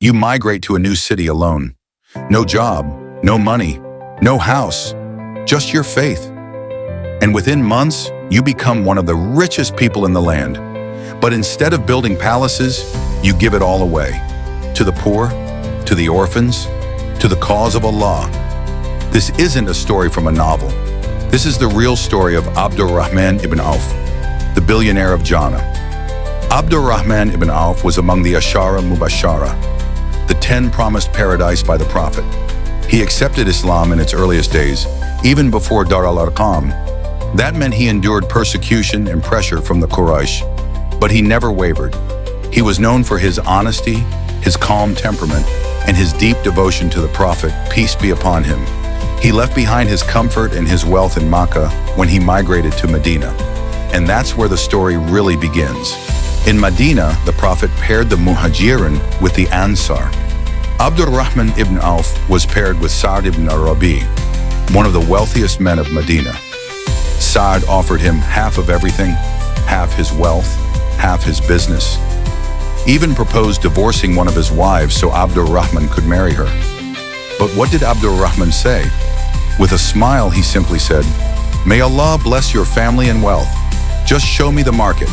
You migrate to a new city alone. No job, no money, no house, just your faith. And within months, you become one of the richest people in the land. But instead of building palaces, you give it all away. To the poor, to the orphans, to the cause of Allah. This isn't a story from a novel. This is the real story of Abdur-Rahman ibn Awf, the Billionaire of Jannah. Abdur-Rahman ibn Awf was among the Ashara Mubashara, the 10 promised paradise by the Prophet. He accepted Islam in its earliest days, even before Dar al-Arqam. That meant he endured persecution and pressure from the Quraysh, but he never wavered. He was known for his honesty, his calm temperament, and his deep devotion to the Prophet, peace be upon him. He left behind his comfort and his wealth in Makkah when he migrated to Medina. And that's where the story really begins. In Medina, the Prophet paired the Muhajirin with the Ansar. Abdur-Rahman ibn Awf was paired with Sa'd ibn Rabi, one of the wealthiest men of Medina. Sa'd offered him half of everything, half his wealth, half his business. Even proposed divorcing one of his wives so Abdur-Rahman could marry her. But what did Abdur-Rahman say? With a smile, he simply said, "May Allah bless your family and wealth. Just show me the market."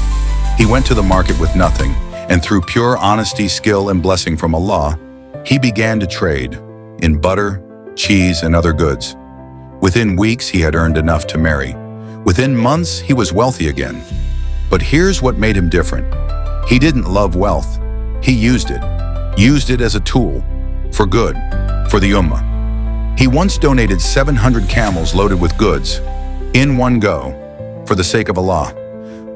He went to the market with nothing, and through pure honesty, skill, and blessing from Allah, he began to trade in butter, cheese, and other goods. Within weeks, he had earned enough to marry. Within months, he was wealthy again. But here's what made him different. He didn't love wealth. He used it as a tool, for good, for the Ummah. He once donated 700 camels loaded with goods, in one go, for the sake of Allah.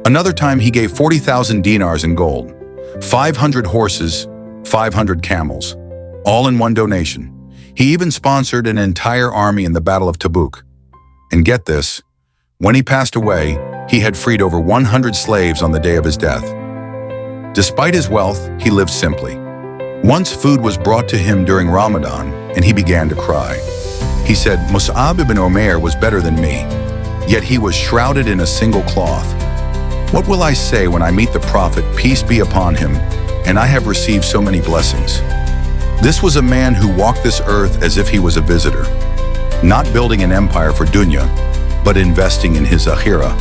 Another time he gave 40,000 dinars in gold, 500 horses, 500 camels, all in one donation. He even sponsored an entire army in the Battle of Tabuk. And get this, when he passed away, he had freed over 100 slaves on the day of his death. Despite his wealth, he lived simply. Once food was brought to him during Ramadan, and he began to cry. He said, "Mus'ab ibn Umair was better than me, yet he was shrouded in a single cloth. What will I say when I meet the Prophet, peace be upon him, and I have received so many blessings?" This was a man who walked this earth as if he was a visitor, not building an empire for dunya, but investing in his akhirah.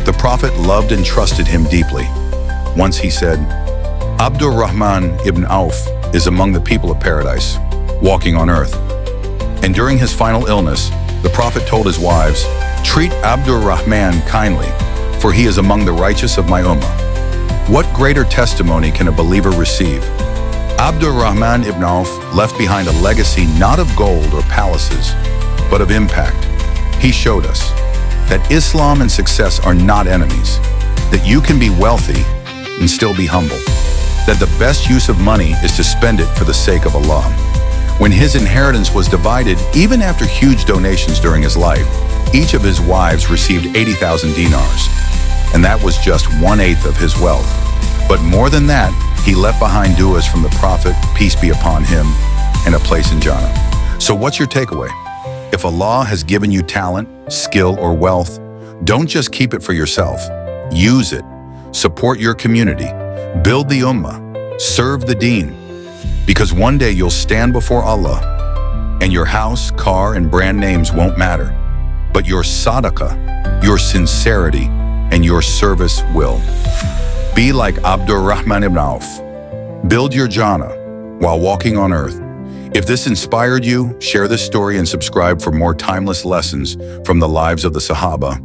The Prophet loved and trusted him deeply. Once he said, "Abdur-Rahman ibn Awf is among the people of paradise, walking on earth." And during his final illness, the Prophet told his wives, "Treat Abdur-Rahman kindly, for he is among the righteous of my ummah." What greater testimony can a believer receive? Abdur-Rahman ibn Awf left behind a legacy not of gold or palaces, but of impact. He showed us that Islam and success are not enemies, that you can be wealthy and still be humble, that the best use of money is to spend it for the sake of Allah. When his inheritance was divided, even after huge donations during his life, each of his wives received 80,000 dinars, and that was just 1/8 of his wealth. But more than that, he left behind du'as from the Prophet, peace be upon him, and a place in Jannah. So what's your takeaway? If Allah has given you talent, skill, or wealth, don't just keep it for yourself. Use it. Support your community. Build the ummah. Serve the deen. Because one day you'll stand before Allah, and your house, car, and brand names won't matter. But your sadaqah, your sincerity, and your service will. Be like Abdur-Rahman ibn Awf. Build your Jannah while walking on earth. If this inspired you, share this story and subscribe for more timeless lessons from the lives of the Sahaba.